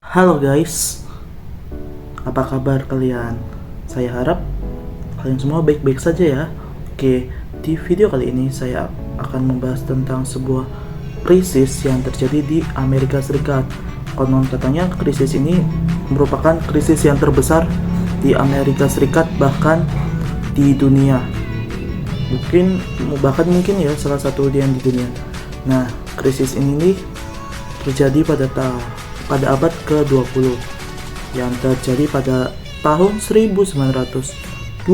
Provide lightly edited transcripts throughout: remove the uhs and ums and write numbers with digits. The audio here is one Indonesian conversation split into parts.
Halo guys, apa kabar kalian? Saya harap kalian semua baik-baik saja ya. Oke, di video kali ini saya akan membahas tentang sebuah krisis yang terjadi di Amerika Serikat. Konon katanya krisis ini merupakan krisis yang terbesar di Amerika Serikat, bahkan di dunia. Mungkin ya salah satu yang di dunia. Nah, krisis ini nih terjadi pada abad ke-20 yang terjadi pada tahun 1929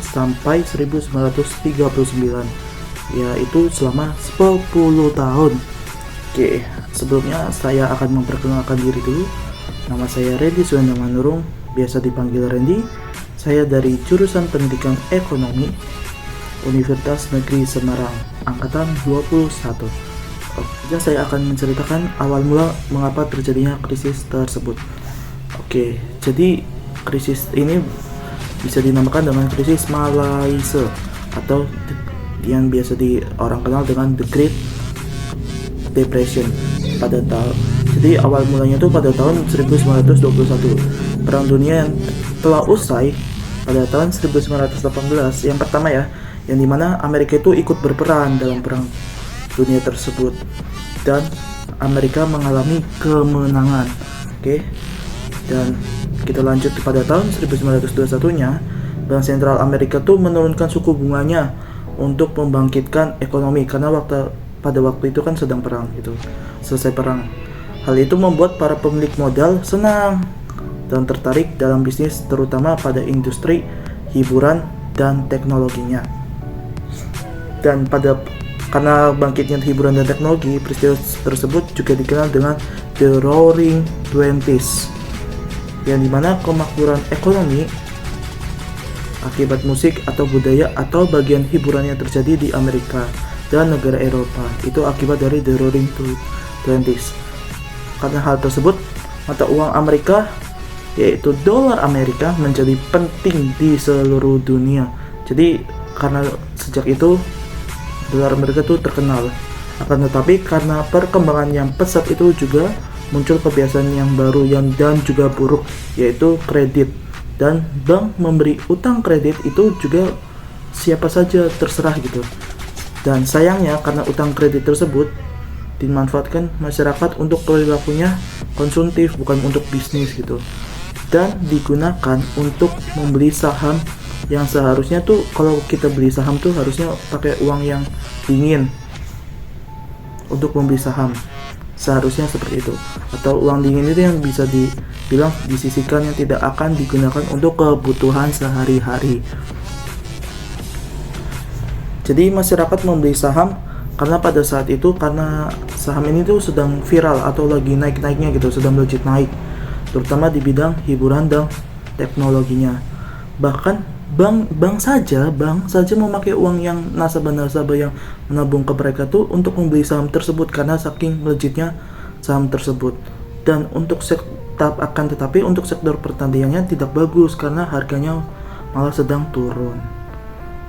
sampai 1939, yaitu selama 10 tahun. Oke, sebelumnya saya akan memperkenalkan diri dulu. Nama saya Randy Suwenda Manurung, biasa dipanggil Randy. Saya dari jurusan Pendidikan Ekonomi Universitas Negeri Semarang, angkatan 21. Oke, saya akan menceritakan awal mula mengapa terjadinya krisis tersebut. Oke, jadi krisis ini bisa dinamakan dengan krisis Malaysia atau yang biasa orang kenal dengan The Great Depression jadi awal mulanya itu pada tahun 1921. Perang dunia yang telah usai pada tahun 1918 yang pertama ya, yang dimana Amerika itu ikut berperan dalam perang dunia tersebut dan Amerika mengalami kemenangan. Oke, dan kita lanjut pada tahun 1921-nya, Bank Sentral Amerika tuh menurunkan suku bunganya untuk membangkitkan ekonomi karena pada waktu itu kan sedang perang gitu, selesai perang. Hal itu membuat para pemilik modal senang dan tertarik dalam bisnis, terutama pada industri hiburan dan teknologinya. Dan karena bangkitnya hiburan dan teknologi, peristiwa tersebut juga dikenal dengan The Roaring Twenties, yang dimana kemakmuran ekonomi akibat musik atau budaya atau bagian hiburan yang terjadi di Amerika dan negara Eropa itu akibat dari The Roaring Twenties. Karena hal tersebut, mata uang Amerika yaitu dolar Amerika menjadi penting di seluruh dunia. Jadi karena sejak itu dolar Amerika tuh terkenal. Akan tetapi karena perkembangan yang pesat itu juga muncul kebiasaan yang baru dan juga buruk, yaitu kredit. Dan bank memberi utang kredit itu juga siapa saja terserah gitu. Dan sayangnya karena utang kredit tersebut dimanfaatkan masyarakat untuk perilakunya konsumtif, bukan untuk bisnis gitu. Dan digunakan untuk membeli saham yang seharusnya tuh kalau kita beli saham tuh harusnya pakai uang yang dingin untuk membeli saham, seharusnya seperti itu. Atau uang dingin itu yang bisa dibilang disisihkan, yang tidak akan digunakan untuk kebutuhan sehari-hari. Jadi masyarakat membeli saham karena pada saat itu karena saham ini tuh sedang viral atau lagi naik-naiknya gitu, sedang melejit naik, terutama di bidang hiburan dan teknologinya. Bahkan bank saja memakai uang yang nasabah-nasabah yang menabung ke mereka tuh untuk membeli saham tersebut karena saking melejitnya saham tersebut. Dan tetapi untuk sektor pertaniannya tidak bagus karena harganya malah sedang turun.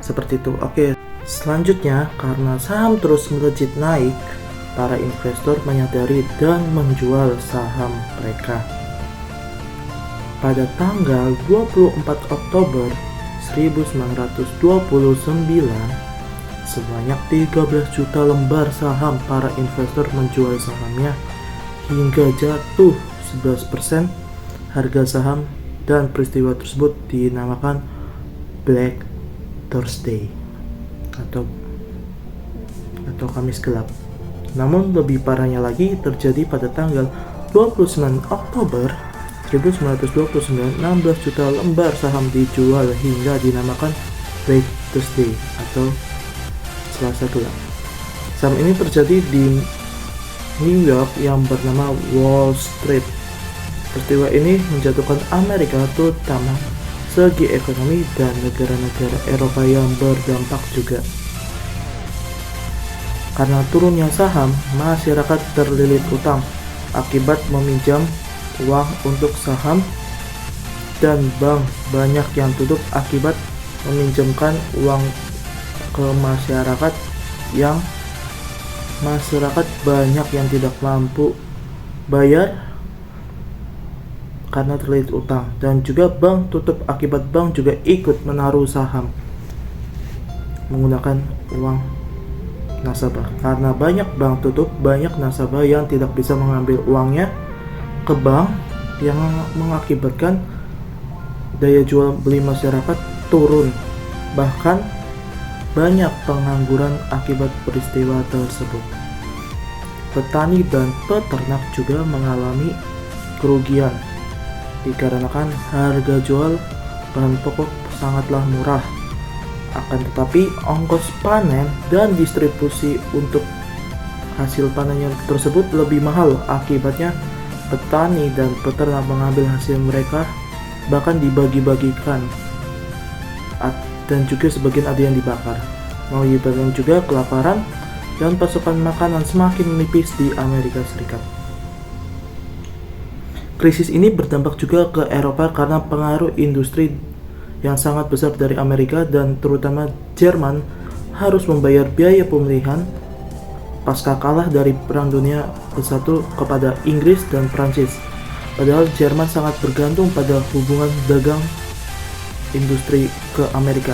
Seperti itu. Oke, selanjutnya karena saham terus melejit naik, para investor menyadari dan menjual saham mereka. Pada tanggal 24 Oktober 1929, sebanyak 13 juta lembar saham para investor menjual sahamnya hingga jatuh 11% harga saham, dan peristiwa tersebut dinamakan Black Thursday atau Kamis Gelap. Namun lebih parahnya lagi terjadi pada tanggal 29 Oktober 1929, 16 juta lembar saham dijual hingga dinamakan Black Thursday atau Selasa Gelap. Saham ini terjadi di New York yang bernama Wall Street. Peristiwa ini menjatuhkan Amerika, terutama segi ekonomi, dan negara-negara Eropa yang berdampak juga. Karena turunnya saham, masyarakat terlilit utang akibat meminjam uang untuk saham, dan bank banyak yang tutup akibat meminjamkan uang ke masyarakat banyak yang tidak mampu bayar karena terlilit utang, dan juga bank tutup akibat bank juga ikut menaruh saham menggunakan uang nasabah. Karena banyak bank tutup, banyak nasabah yang tidak bisa mengambil uangnya ke bank, yang mengakibatkan daya jual beli masyarakat turun. Bahkan banyak pengangguran akibat peristiwa tersebut. Petani dan peternak juga mengalami kerugian dikarenakan harga jual bahan pokok sangatlah murah. Akan tetapi ongkos panen dan distribusi untuk hasil panennya tersebut lebih mahal. Akibatnya petani dan peternak mengambil hasil mereka bahkan dibagi-bagikan, dan juga sebagian ada yang dibakar, mengakibatkan juga kelaparan dan pasokan makanan semakin menipis di Amerika Serikat. Krisis ini berdampak juga ke Eropa karena pengaruh industri yang sangat besar dari Amerika, dan terutama Jerman harus membayar biaya pemulihan pasca kalah dari Perang Dunia ke-1 kepada Inggris dan Prancis. Padahal Jerman sangat bergantung pada hubungan dagang industri ke Amerika,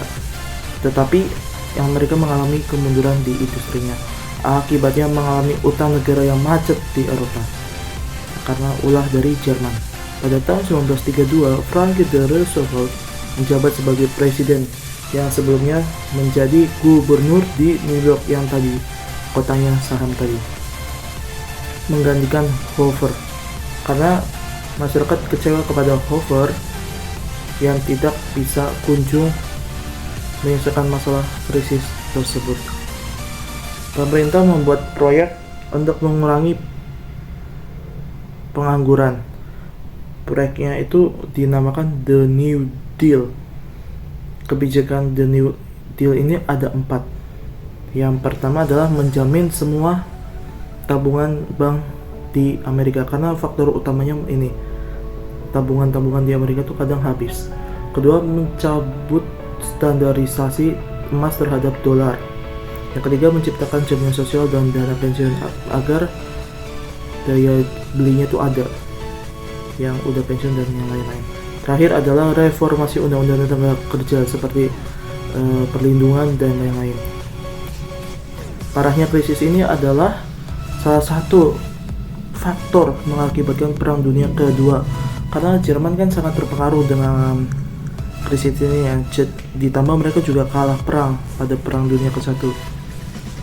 tetapi yang mereka mengalami kemunduran di industrinya. Akibatnya mengalami utang negara yang macet di Eropa karena ulah dari Jerman. Pada tahun 1932, Franklin D. Roosevelt menjabat sebagai presiden, yang sebelumnya menjadi gubernur di New York yang tadi kotanya saham tadi, menggantikan Hoover karena masyarakat kecewa kepada Hoover yang tidak bisa kunjung menyelesaikan masalah krisis tersebut. Pemerintah membuat proyek untuk mengurangi pengangguran. Proyeknya itu dinamakan The New Deal. Kebijakan The New Deal ini ada 4. Yang pertama adalah menjamin semua tabungan bank di Amerika, karena faktor utamanya ini, tabungan-tabungan di Amerika itu kadang habis. Kedua, mencabut standarisasi emas terhadap dolar. Yang ketiga, menciptakan jaminan sosial dan dana pensiun agar daya belinya itu ada, yang udah pensiun dan yang lain-lain. Terakhir adalah reformasi undang-undang tenaga kerja seperti perlindungan dan lain-lain. Parahnya krisis ini adalah salah satu faktor mengakibatkan Perang Dunia Kedua, karena Jerman kan sangat terpengaruh dengan krisis ini, yang ditambah mereka juga kalah perang pada Perang Dunia Ke-1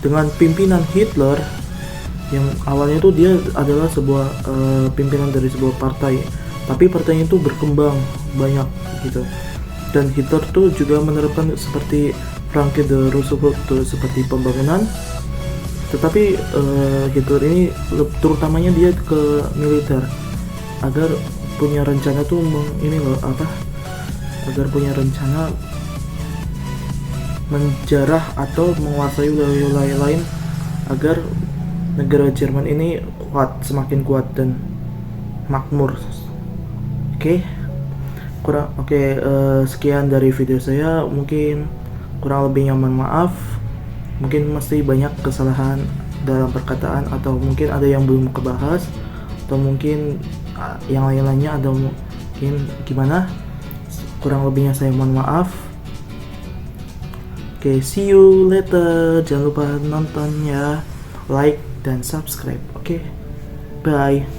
dengan pimpinan Hitler, yang awalnya itu dia adalah sebuah pimpinan dari sebuah partai, tapi partainya itu berkembang banyak gitu, dan Hitler tuh juga menerapkan seperti Franklin D. Roosevelt tuh, seperti pembangunan. Tetapi Hitler ini terutamanya dia ke militer, agar punya rencana tuh agar punya rencana menjarah atau menguasai wilayah lain, agar negara Jerman ini semakin kuat dan makmur. Sekian dari video saya. Mungkin kurang lebihnya mohon maaf. Mungkin masih banyak kesalahan dalam perkataan, atau mungkin ada yang belum kebahas, atau mungkin yang lain-lainnya ada mungkin gimana. Kurang lebihnya saya mohon maaf. See you later. Jangan lupa nonton ya, like dan subscribe. Bye.